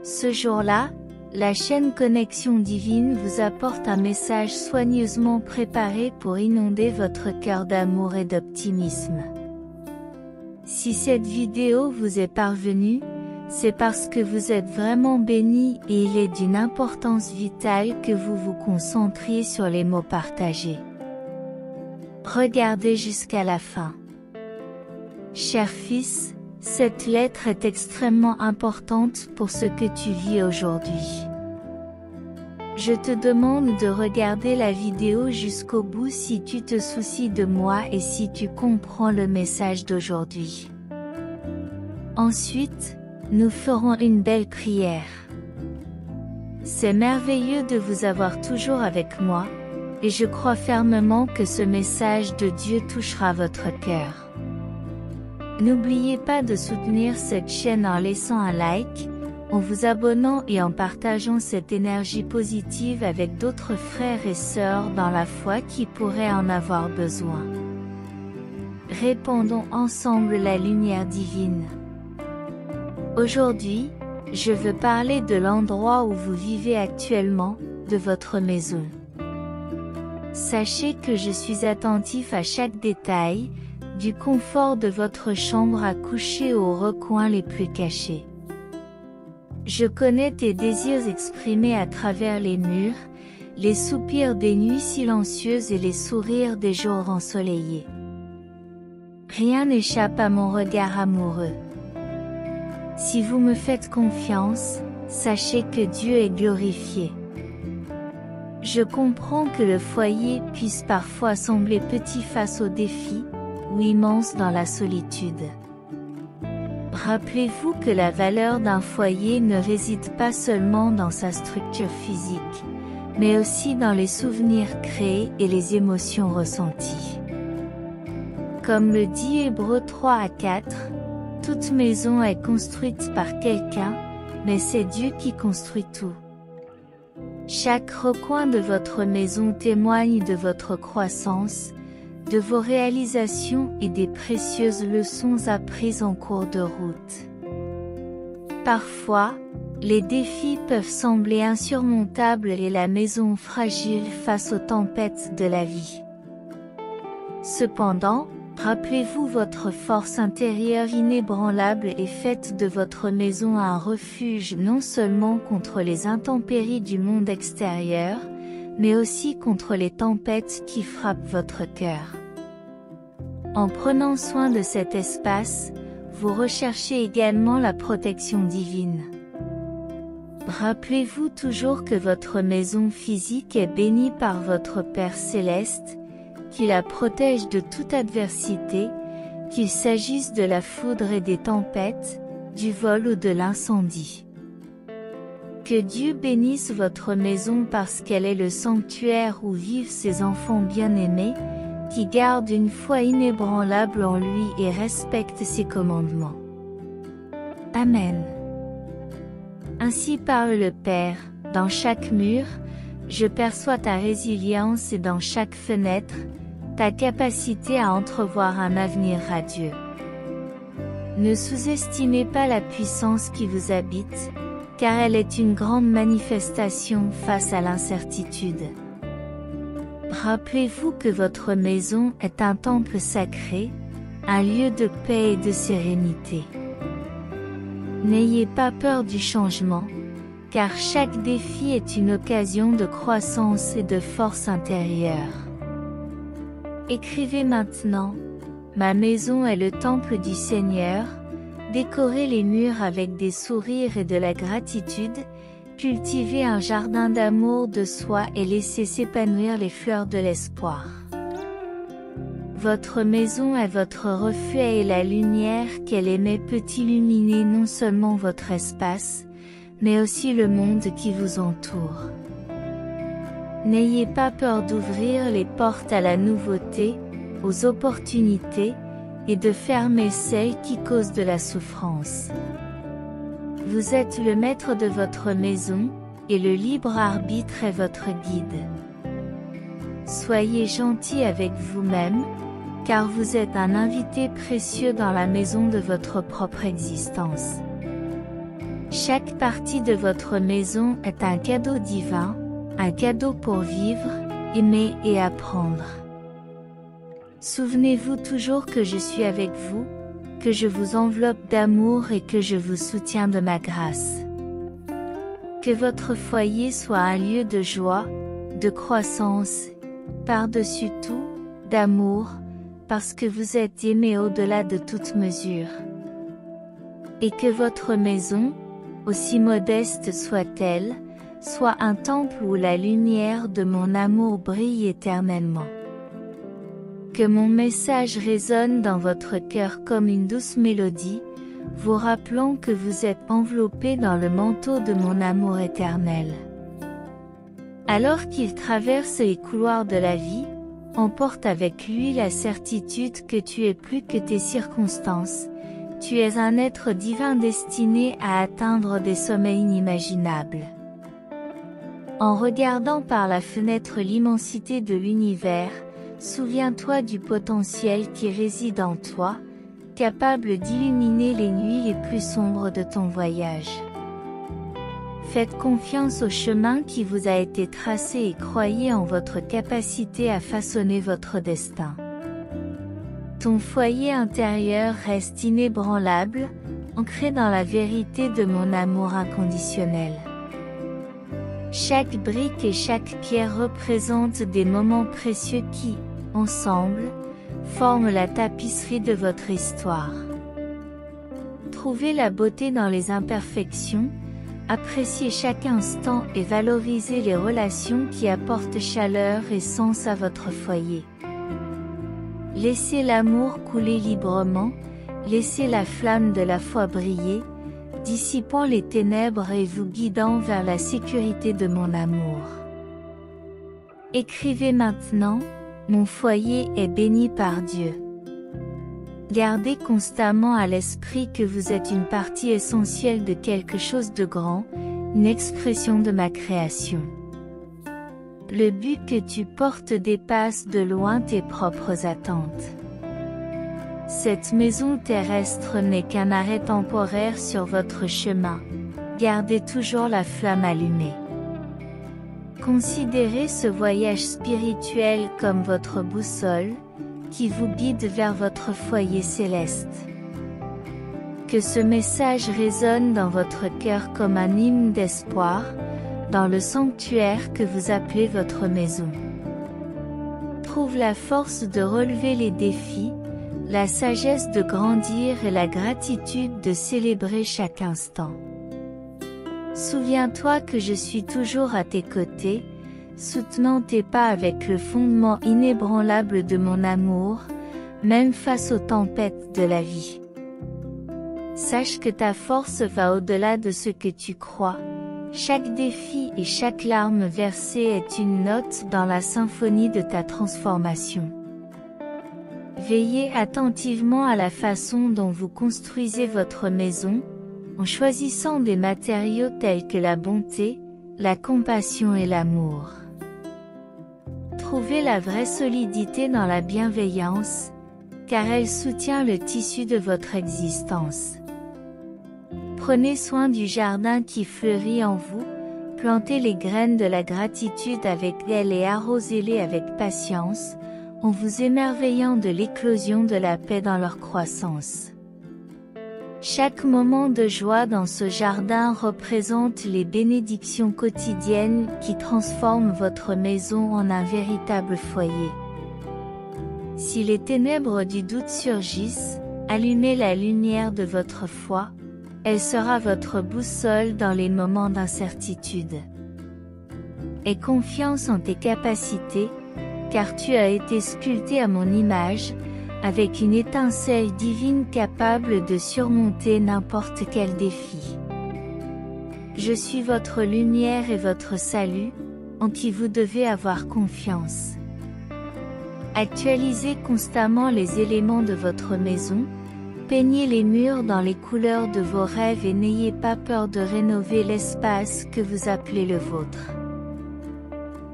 Ce jour-là, la chaîne Connexion Divine vous apporte un message soigneusement préparé pour inonder votre cœur d'amour et d'optimisme. Si cette vidéo vous est parvenue, c'est parce que vous êtes vraiment béni et il est d'une importance vitale que vous vous concentriez sur les mots partagés. Regardez jusqu'à la fin. Cher fils, cette lettre est extrêmement importante pour ce que tu vis aujourd'hui. Je te demande de regarder la vidéo jusqu'au bout si tu te soucies de moi et si tu comprends le message d'aujourd'hui. Ensuite, nous ferons une belle prière. C'est merveilleux de vous avoir toujours avec moi, et je crois fermement que ce message de Dieu touchera votre cœur. N'oubliez pas de soutenir cette chaîne en laissant un like, en vous abonnant et en partageant cette énergie positive avec d'autres frères et sœurs dans la foi qui pourraient en avoir besoin. Répandons ensemble la lumière divine. Aujourd'hui, je veux parler de l'endroit où vous vivez actuellement, de votre maison. Sachez que je suis attentif à chaque détail, du confort de votre chambre à coucher aux recoins les plus cachés. Je connais tes désirs exprimés à travers les murs, les soupirs des nuits silencieuses et les sourires des jours ensoleillés. Rien n'échappe à mon regard amoureux. Si vous me faites confiance, sachez que Dieu est glorifié. Je comprends que le foyer puisse parfois sembler petit face aux défis, ou immense dans la solitude. Rappelez-vous que la valeur d'un foyer ne réside pas seulement dans sa structure physique, mais aussi dans les souvenirs créés et les émotions ressenties. Comme le dit Hébreux 3:4, toute maison est construite par quelqu'un, mais c'est Dieu qui construit tout. Chaque recoin de votre maison témoigne de votre croissance, de vos réalisations et des précieuses leçons apprises en cours de route. Parfois, les défis peuvent sembler insurmontables et la maison fragile face aux tempêtes de la vie. Cependant, rappelez-vous votre force intérieure inébranlable et faites de votre maison un refuge non seulement contre les intempéries du monde extérieur, mais aussi contre les tempêtes qui frappent votre cœur. En prenant soin de cet espace, vous recherchez également la protection divine. Rappelez-vous toujours que votre maison physique est bénie par votre Père céleste, qui la protège de toute adversité, qu'il s'agisse de la foudre et des tempêtes, du vol ou de l'incendie. Que Dieu bénisse votre maison parce qu'elle est le sanctuaire où vivent ses enfants bien-aimés, qui gardent une foi inébranlable en lui et respectent ses commandements. Amen. Ainsi parle le Père, dans chaque mur, je perçois ta résilience et dans chaque fenêtre, ta capacité à entrevoir un avenir radieux. Ne sous-estimez pas la puissance qui vous habite, car elle est une grande manifestation face à l'incertitude. Rappelez-vous que votre maison est un temple sacré, un lieu de paix et de sérénité. N'ayez pas peur du changement, car chaque défi est une occasion de croissance et de force intérieure. Écrivez maintenant, ma maison est le temple du Seigneur, décorez les murs avec des sourires et de la gratitude, cultivez un jardin d'amour de soi et laissez s'épanouir les fleurs de l'espoir. Votre maison est votre refuge et la lumière qu'elle émet peut illuminer non seulement votre espace, mais aussi le monde qui vous entoure. N'ayez pas peur d'ouvrir les portes à la nouveauté, aux opportunités, et de fermer celles qui causent de la souffrance. Vous êtes le maître de votre maison, et le libre arbitre est votre guide. Soyez gentil avec vous-même, car vous êtes un invité précieux dans la maison de votre propre existence. Chaque partie de votre maison est un cadeau divin, un cadeau pour vivre, aimer et apprendre. Souvenez-vous toujours que je suis avec vous, que je vous enveloppe d'amour et que je vous soutiens de ma grâce. Que votre foyer soit un lieu de joie, de croissance, par-dessus tout, d'amour, parce que vous êtes aimé au-delà de toute mesure. Et que votre maison, aussi modeste soit-elle, soit un temple où la lumière de mon amour brille éternellement. Que mon message résonne dans votre cœur comme une douce mélodie, vous rappelant que vous êtes enveloppé dans le manteau de mon amour éternel. Alors qu'il traverse les couloirs de la vie, emporte avec lui la certitude que tu es plus que tes circonstances, tu es un être divin destiné à atteindre des sommets inimaginables. En regardant par la fenêtre l'immensité de l'univers, souviens-toi du potentiel qui réside en toi, capable d'illuminer les nuits les plus sombres de ton voyage. Faites confiance au chemin qui vous a été tracé et croyez en votre capacité à façonner votre destin. Ton foyer intérieur reste inébranlable, ancré dans la vérité de mon amour inconditionnel. Chaque brique et chaque pierre représentent des moments précieux qui, ensemble, forment la tapisserie de votre histoire. Trouvez la beauté dans les imperfections, appréciez chaque instant et valorisez les relations qui apportent chaleur et sens à votre foyer. Laissez l'amour couler librement, laissez la flamme de la foi briller, dissipant les ténèbres et vous guidant vers la sécurité de mon amour. Écrivez maintenant, mon foyer est béni par Dieu. Gardez constamment à l'esprit que vous êtes une partie essentielle de quelque chose de grand, une expression de ma création. Le but que tu portes dépasse de loin tes propres attentes. Cette maison terrestre n'est qu'un arrêt temporaire sur votre chemin, gardez toujours la flamme allumée. Considérez ce voyage spirituel comme votre boussole, qui vous guide vers votre foyer céleste. Que ce message résonne dans votre cœur comme un hymne d'espoir, dans le sanctuaire que vous appelez votre maison. Trouve la force de relever les défis, la sagesse de grandir et la gratitude de célébrer chaque instant. Souviens-toi que je suis toujours à tes côtés, soutenant tes pas avec le fondement inébranlable de mon amour, même face aux tempêtes de la vie. Sache que ta force va au-delà de ce que tu crois. Chaque défi et chaque larme versée est une note dans la symphonie de ta transformation. Veillez attentivement à la façon dont vous construisez votre maison, en choisissant des matériaux tels que la bonté, la compassion et l'amour. Trouvez la vraie solidité dans la bienveillance, car elle soutient le tissu de votre existence. Prenez soin du jardin qui fleurit en vous, plantez les graines de la gratitude avec elle et arrosez-les avec patience, en vous émerveillant de l'éclosion de la paix dans leur croissance. Chaque moment de joie dans ce jardin représente les bénédictions quotidiennes qui transforment votre maison en un véritable foyer. Si les ténèbres du doute surgissent, allumez la lumière de votre foi, elle sera votre boussole dans les moments d'incertitude. Aie confiance en tes capacités, car tu as été sculpté à mon image, avec une étincelle divine capable de surmonter n'importe quel défi. Je suis votre lumière et votre salut, en qui vous devez avoir confiance. Actualisez constamment les éléments de votre maison, peignez les murs dans les couleurs de vos rêves et n'ayez pas peur de rénover l'espace que vous appelez le vôtre.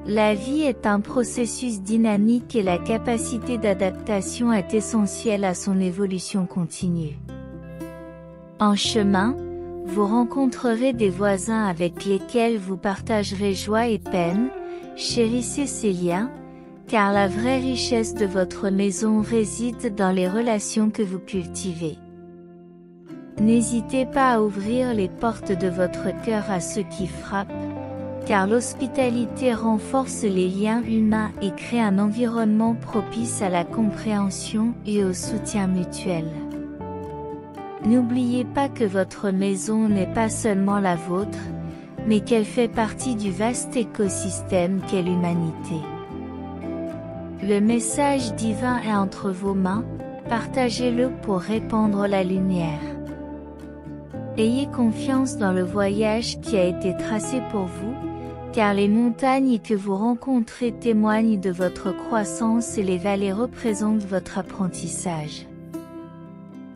La vie est un processus dynamique et la capacité d'adaptation est essentielle à son évolution continue. En chemin, vous rencontrerez des voisins avec lesquels vous partagerez joie et peine. Chérissez ces liens, car la vraie richesse de votre maison réside dans les relations que vous cultivez. N'hésitez pas à ouvrir les portes de votre cœur à ceux qui frappent, car l'hospitalité renforce les liens humains et crée un environnement propice à la compréhension et au soutien mutuel. N'oubliez pas que votre maison n'est pas seulement la vôtre, mais qu'elle fait partie du vaste écosystème qu'est l'humanité. Le message divin est entre vos mains, partagez-le pour répandre la lumière. Ayez confiance dans le voyage qui a été tracé pour vous, car les montagnes que vous rencontrez témoignent de votre croissance et les vallées représentent votre apprentissage.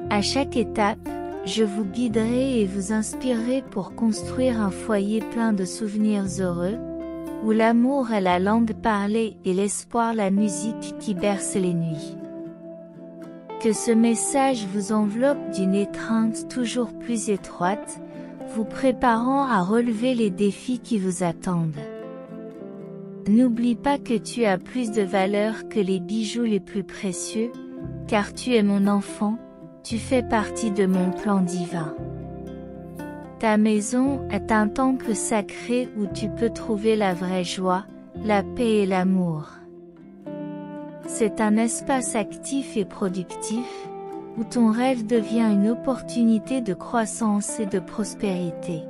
À chaque étape, je vous guiderai et vous inspirerai pour construire un foyer plein de souvenirs heureux, où l'amour est la langue parlée et l'espoir la musique qui berce les nuits. Que ce message vous enveloppe d'une étreinte toujours plus étroite, vous préparant à relever les défis qui vous attendent. N'oublie pas que tu as plus de valeur que les bijoux les plus précieux, car tu es mon enfant, tu fais partie de mon plan divin. Ta maison est un temple sacré où tu peux trouver la vraie joie, la paix et l'amour. C'est un espace actif et productif, où ton rêve devient une opportunité de croissance et de prospérité.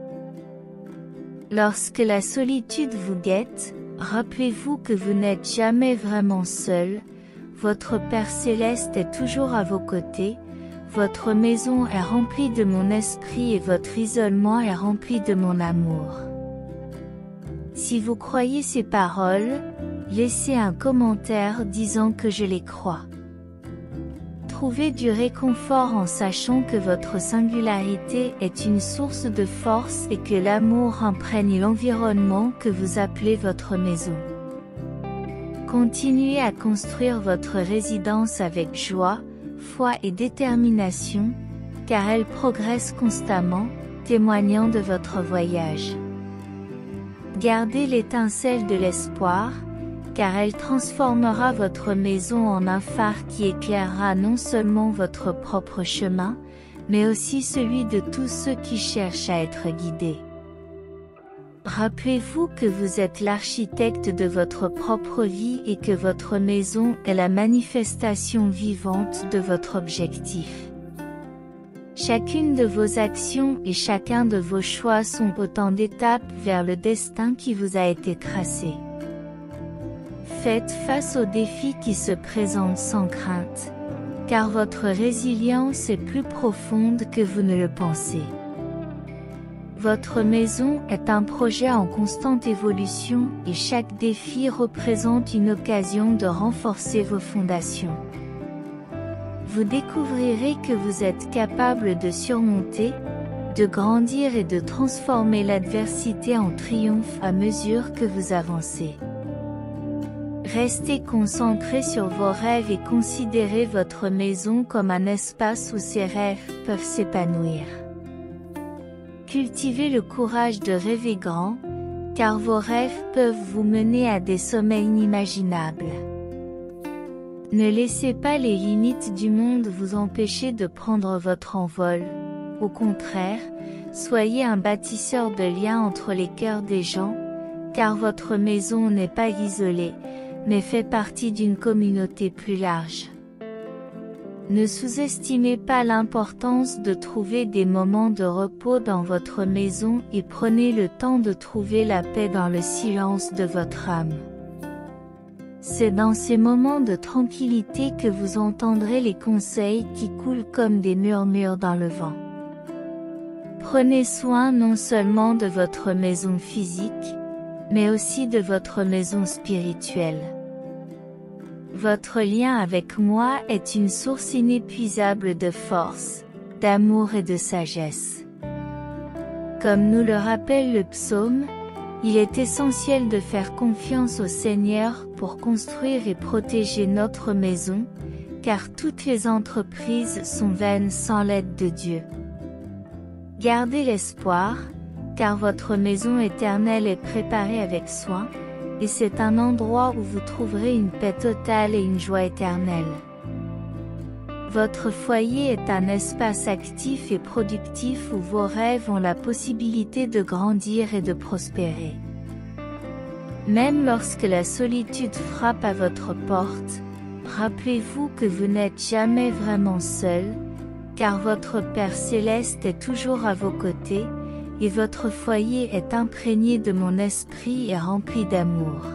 Lorsque la solitude vous guette, rappelez-vous que vous n'êtes jamais vraiment seul, votre Père Céleste est toujours à vos côtés, votre maison est remplie de mon esprit et votre isolement est rempli de mon amour. Si vous croyez ces paroles, laissez un commentaire disant que je les crois. Trouvez du réconfort en sachant que votre singularité est une source de force et que l'amour imprègne l'environnement que vous appelez votre maison. Continuez à construire votre résidence avec joie, foi et détermination, car elle progresse constamment, témoignant de votre voyage. Gardez l'étincelle de l'espoir, car elle transformera votre maison en un phare qui éclairera non seulement votre propre chemin, mais aussi celui de tous ceux qui cherchent à être guidés. Rappelez-vous que vous êtes l'architecte de votre propre vie et que votre maison est la manifestation vivante de votre objectif. Chacune de vos actions et chacun de vos choix sont autant d'étapes vers le destin qui vous a été tracé. Faites face aux défis qui se présentent sans crainte, car votre résilience est plus profonde que vous ne le pensez. Votre maison est un projet en constante évolution et chaque défi représente une occasion de renforcer vos fondations. Vous découvrirez que vous êtes capable de surmonter, de grandir et de transformer l'adversité en triomphe à mesure que vous avancez. Restez concentré sur vos rêves et considérez votre maison comme un espace où ces rêves peuvent s'épanouir. Cultivez le courage de rêver grand, car vos rêves peuvent vous mener à des sommets inimaginables. Ne laissez pas les limites du monde vous empêcher de prendre votre envol. Au contraire, soyez un bâtisseur de liens entre les cœurs des gens, car votre maison n'est pas isolée, mais fait partie d'une communauté plus large. Ne sous-estimez pas l'importance de trouver des moments de repos dans votre maison et prenez le temps de trouver la paix dans le silence de votre âme. C'est dans ces moments de tranquillité que vous entendrez les conseils qui coulent comme des murmures dans le vent. Prenez soin non seulement de votre maison physique, mais aussi de votre maison spirituelle. Votre lien avec moi est une source inépuisable de force, d'amour et de sagesse. Comme nous le rappelle le psaume, Il est essentiel de faire confiance au Seigneur pour construire et protéger notre maison, car toutes les entreprises sont vaines sans l'aide de Dieu. Gardez l'espoir, car votre maison éternelle est préparée avec soin, et c'est un endroit où vous trouverez une paix totale et une joie éternelle. Votre foyer est un espace actif et productif où vos rêves ont la possibilité de grandir et de prospérer. Même lorsque la solitude frappe à votre porte, rappelez-vous que vous n'êtes jamais vraiment seul, car votre Père Céleste est toujours à vos côtés, et votre foyer est imprégné de mon esprit et rempli d'amour.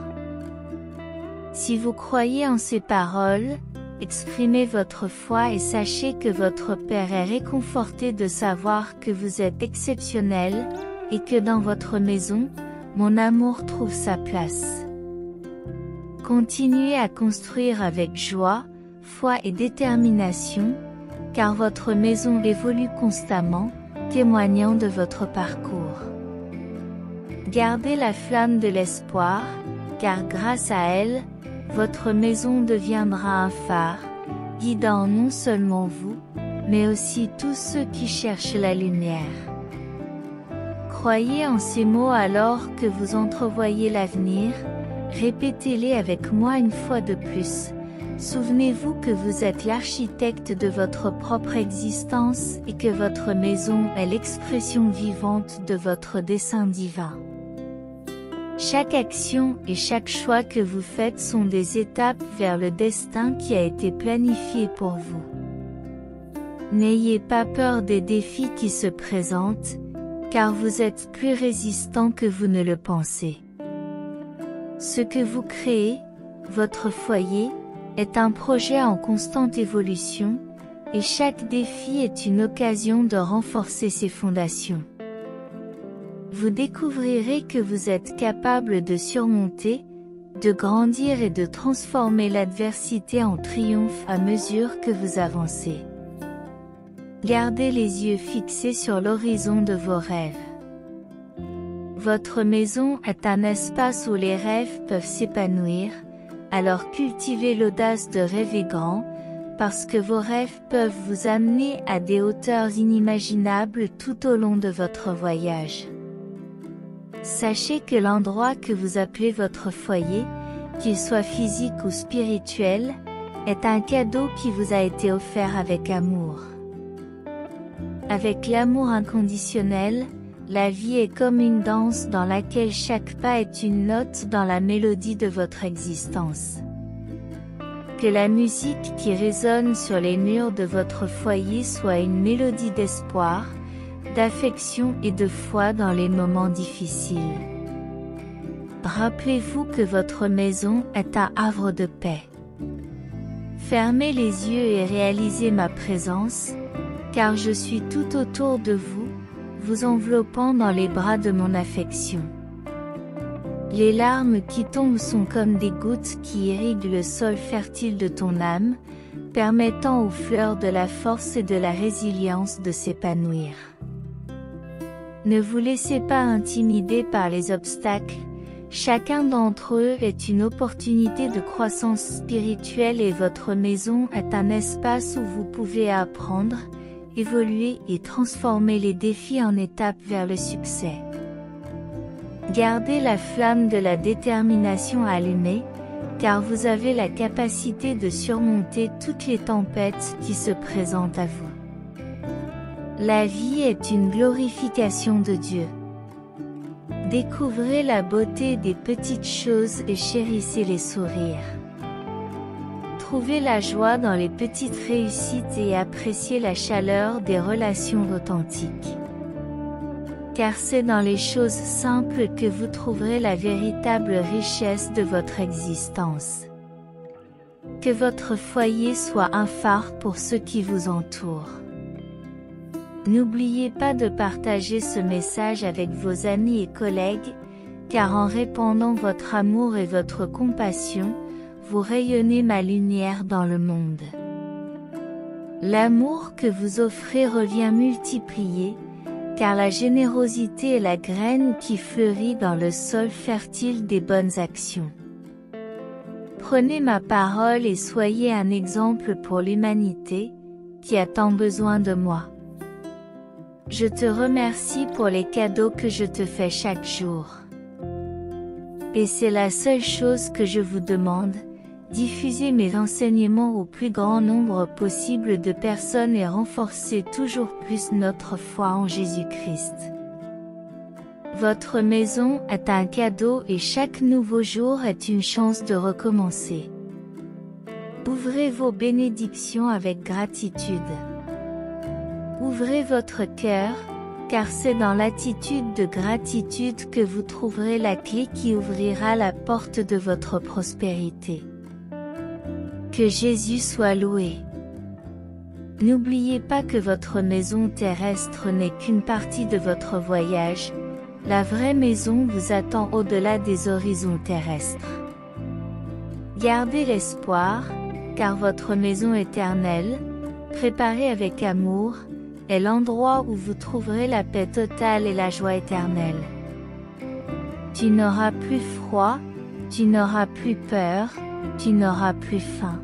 Si vous croyez en ces paroles, exprimez votre foi et sachez que votre Père est réconforté de savoir que vous êtes exceptionnel, et que dans votre maison, mon amour trouve sa place. Continuez à construire avec joie, foi et détermination, car votre maison évolue constamment, témoignant de votre parcours. Gardez la flamme de l'espoir, car grâce à elle, votre maison deviendra un phare, guidant non seulement vous, mais aussi tous ceux qui cherchent la lumière. Croyez en ces mots alors que vous entrevoyez l'avenir, répétez-les avec moi une fois de plus. Souvenez-vous que vous êtes l'architecte de votre propre existence et que votre maison est l'expression vivante de votre dessein divin. Chaque action et chaque choix que vous faites sont des étapes vers le destin qui a été planifié pour vous. N'ayez pas peur des défis qui se présentent, car vous êtes plus résistant que vous ne le pensez. Ce que vous créez, votre foyer, est un projet en constante évolution, et chaque défi est une occasion de renforcer ses fondations. Vous découvrirez que vous êtes capable de surmonter, de grandir et de transformer l'adversité en triomphe à mesure que vous avancez. Gardez les yeux fixés sur l'horizon de vos rêves. Votre maison est un espace où les rêves peuvent s'épanouir, alors cultivez l'audace de rêver grand, parce que vos rêves peuvent vous amener à des hauteurs inimaginables tout au long de votre voyage. Sachez que l'endroit que vous appelez votre foyer, qu'il soit physique ou spirituel, est un cadeau qui vous a été offert avec amour. Avec l'amour inconditionnel, la vie est comme une danse dans laquelle chaque pas est une note dans la mélodie de votre existence. Que la musique qui résonne sur les murs de votre foyer soit une mélodie d'espoir, d'affection et de foi dans les moments difficiles. Rappelez-vous que votre maison est un havre de paix. Fermez les yeux et réalisez ma présence, car je suis tout autour de vous, vous enveloppant dans les bras de mon affection. Les larmes qui tombent sont comme des gouttes qui irriguent le sol fertile de ton âme, permettant aux fleurs de la force et de la résilience de s'épanouir. Ne vous laissez pas intimider par les obstacles, chacun d'entre eux est une opportunité de croissance spirituelle et votre maison est un espace où vous pouvez apprendre, évoluer et transformer les défis en étapes vers le succès. Gardez la flamme de la détermination allumée, car vous avez la capacité de surmonter toutes les tempêtes qui se présentent à vous. La vie est une glorification de Dieu. Découvrez la beauté des petites choses et chérissez les sourires. Trouvez la joie dans les petites réussites et appréciez la chaleur des relations authentiques. Car c'est dans les choses simples que vous trouverez la véritable richesse de votre existence. Que votre foyer soit un phare pour ceux qui vous entourent. N'oubliez pas de partager ce message avec vos amis et collègues, car en répandant votre amour et votre compassion, vous rayonnez ma lumière dans le monde. L'amour que vous offrez revient multiplié, car la générosité est la graine qui fleurit dans le sol fertile des bonnes actions. Prenez ma parole et soyez un exemple pour l'humanité, qui a tant besoin de moi. Je te remercie pour les cadeaux que je te fais chaque jour. Et c'est la seule chose que je vous demande, diffusez mes enseignements au plus grand nombre possible de personnes et renforcez toujours plus notre foi en Jésus-Christ. Votre maison est un cadeau et chaque nouveau jour est une chance de recommencer. Ouvrez vos bénédictions avec gratitude. Ouvrez votre cœur, car c'est dans l'attitude de gratitude que vous trouverez la clé qui ouvrira la porte de votre prospérité. Que Jésus soit loué. N'oubliez pas que votre maison terrestre n'est qu'une partie de votre voyage, la vraie maison vous attend au-delà des horizons terrestres. Gardez l'espoir, car votre maison éternelle, préparée avec amour, est l'endroit où vous trouverez la paix totale et la joie éternelle. Tu n'auras plus froid, tu n'auras plus peur, tu n'auras plus faim.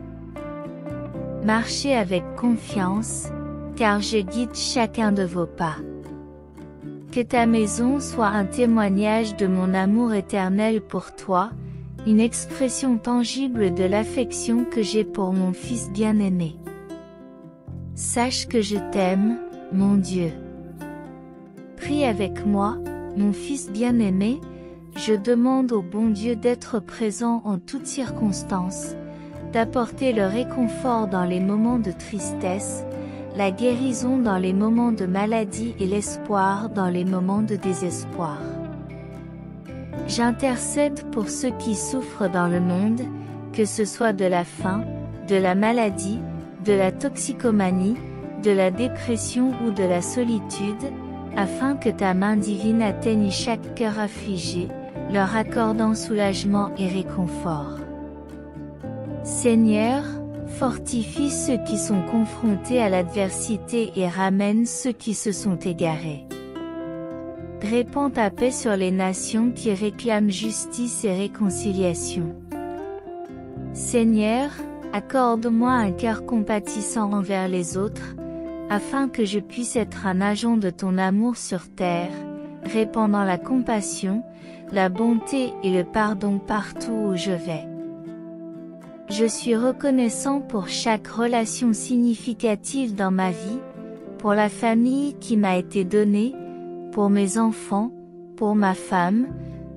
Marchez avec confiance, car je guide chacun de vos pas. Que ta maison soit un témoignage de mon amour éternel pour toi, une expression tangible de l'affection que j'ai pour mon Fils bien-aimé. Sache que je t'aime, mon Dieu. Prie avec moi, mon Fils bien-aimé, je demande au bon Dieu d'être présent en toutes circonstances, d'apporter le réconfort dans les moments de tristesse, la guérison dans les moments de maladie et l'espoir dans les moments de désespoir. J'intercède pour ceux qui souffrent dans le monde, que ce soit de la faim, de la maladie, de la toxicomanie, de la dépression ou de la solitude, afin que ta main divine atteigne chaque cœur affligé, leur accordant soulagement et réconfort. Seigneur, fortifie ceux qui sont confrontés à l'adversité et ramène ceux qui se sont égarés. Répands ta paix sur les nations qui réclament justice et réconciliation. Seigneur, accorde-moi un cœur compatissant envers les autres, afin que je puisse être un agent de ton amour sur terre, répandant la compassion, la bonté et le pardon partout où je vais. Je suis reconnaissant pour chaque relation significative dans ma vie, pour la famille qui m'a été donnée, pour mes enfants, pour ma femme,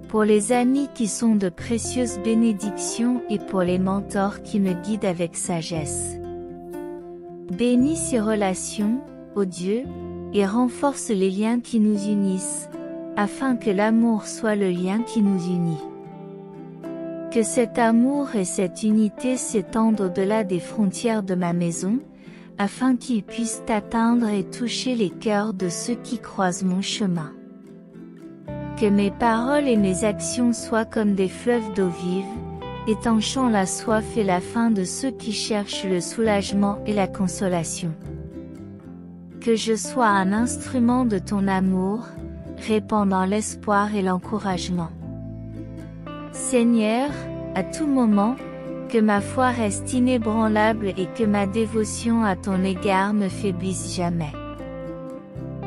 pour les amis qui sont de précieuses bénédictions et pour les mentors qui me guident avec sagesse. Bénis ces relations, ô Dieu, et renforce les liens qui nous unissent, afin que l'amour soit le lien qui nous unit. Que cet amour et cette unité s'étendent au-delà des frontières de ma maison, afin qu'ils puissent atteindre et toucher les cœurs de ceux qui croisent mon chemin. Que mes paroles et mes actions soient comme des fleuves d'eau vive, étanchant la soif et la faim de ceux qui cherchent le soulagement et la consolation. Que je sois un instrument de ton amour, répandant l'espoir et l'encouragement. Seigneur, à tout moment, que ma foi reste inébranlable et que ma dévotion à ton égard ne faiblisse jamais.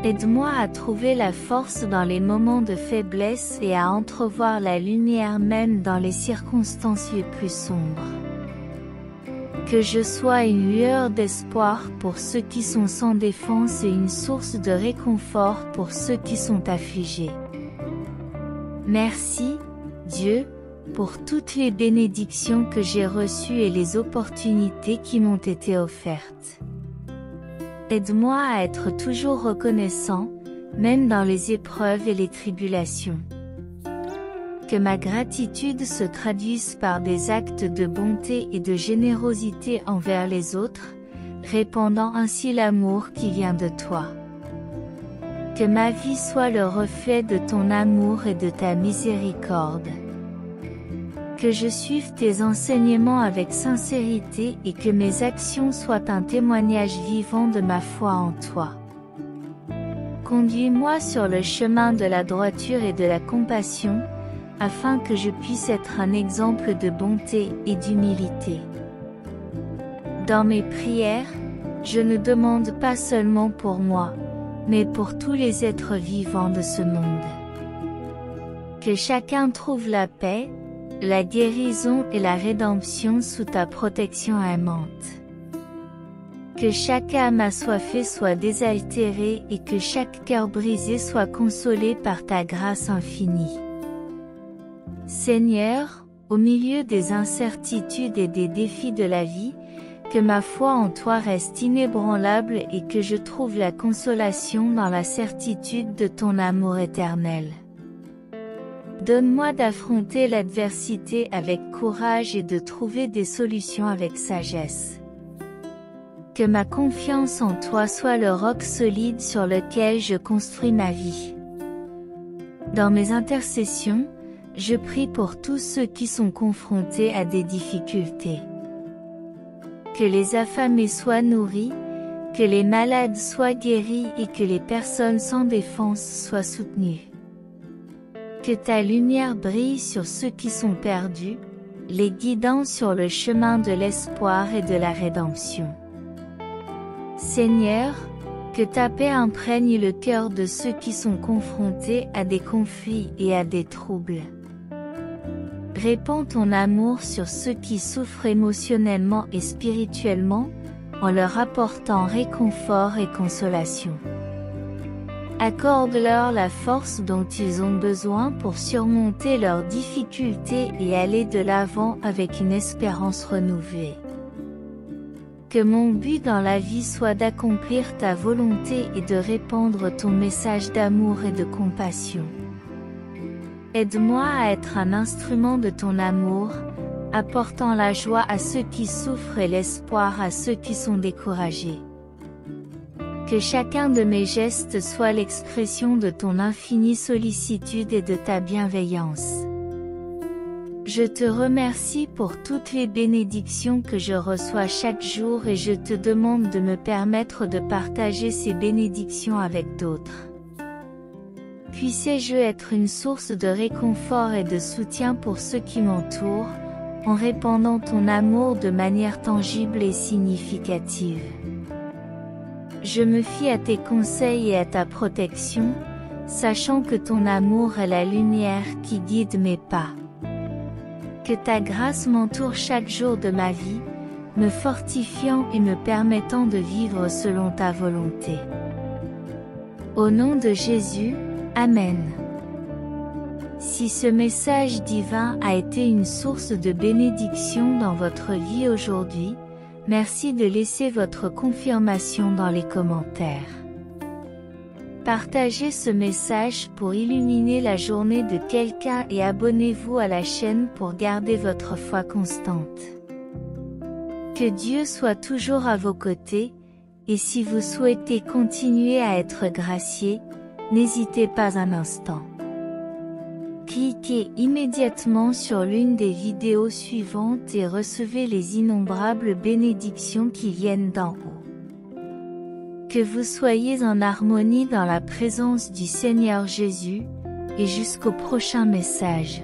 Aide-moi à trouver la force dans les moments de faiblesse et à entrevoir la lumière même dans les circonstances les plus sombres. Que je sois une lueur d'espoir pour ceux qui sont sans défense et une source de réconfort pour ceux qui sont affligés. Merci, Dieu, pour toutes les bénédictions que j'ai reçues et les opportunités qui m'ont été offertes. Aide-moi à être toujours reconnaissant, même dans les épreuves et les tribulations. Que ma gratitude se traduise par des actes de bonté et de générosité envers les autres, répandant ainsi l'amour qui vient de toi. Que ma vie soit le reflet de ton amour et de ta miséricorde. Que je suive tes enseignements avec sincérité et que mes actions soient un témoignage vivant de ma foi en toi. Conduis-moi sur le chemin de la droiture et de la compassion, afin que je puisse être un exemple de bonté et d'humilité. Dans mes prières, je ne demande pas seulement pour moi, mais pour tous les êtres vivants de ce monde. Que chacun trouve la paix, la guérison et la rédemption sous ta protection aimante. Que chaque âme assoiffée soit désaltérée et que chaque cœur brisé soit consolé par ta grâce infinie. Seigneur, au milieu des incertitudes et des défis de la vie, que ma foi en toi reste inébranlable et que je trouve la consolation dans la certitude de ton amour éternel. Donne-moi d'affronter l'adversité avec courage et de trouver des solutions avec sagesse. Que ma confiance en toi soit le roc solide sur lequel je construis ma vie. Dans mes intercessions, je prie pour tous ceux qui sont confrontés à des difficultés. Que les affamés soient nourris, que les malades soient guéris et que les personnes sans défense soient soutenues. Que ta lumière brille sur ceux qui sont perdus, les guidant sur le chemin de l'espoir et de la rédemption. Seigneur, que ta paix imprègne le cœur de ceux qui sont confrontés à des conflits et à des troubles. Répands ton amour sur ceux qui souffrent émotionnellement et spirituellement, en leur apportant réconfort et consolation. Accorde-leur la force dont ils ont besoin pour surmonter leurs difficultés et aller de l'avant avec une espérance renouvelée. Que mon but dans la vie soit d'accomplir ta volonté et de répandre ton message d'amour et de compassion. Aide-moi à être un instrument de ton amour, apportant la joie à ceux qui souffrent et l'espoir à ceux qui sont découragés. Que chacun de mes gestes soit l'expression de ton infinie sollicitude et de ta bienveillance. Je te remercie pour toutes les bénédictions que je reçois chaque jour et je te demande de me permettre de partager ces bénédictions avec d'autres. Puissé-je être une source de réconfort et de soutien pour ceux qui m'entourent, en répandant ton amour de manière tangible et significative. Je me fie à tes conseils et à ta protection, sachant que ton amour est la lumière qui guide mes pas. Que ta grâce m'entoure chaque jour de ma vie, me fortifiant et me permettant de vivre selon ta volonté. Au nom de Jésus, Amen. Si ce message divin a été une source de bénédiction dans votre vie aujourd'hui, merci de laisser votre confirmation dans les commentaires. Partagez ce message pour illuminer la journée de quelqu'un et abonnez-vous à la chaîne pour garder votre foi constante. Que Dieu soit toujours à vos côtés, et si vous souhaitez continuer à être gracié, n'hésitez pas un instant. Cliquez immédiatement sur l'une des vidéos suivantes et recevez les innombrables bénédictions qui viennent d'en haut. Que vous soyez en harmonie dans la présence du Seigneur Jésus, et jusqu'au prochain message.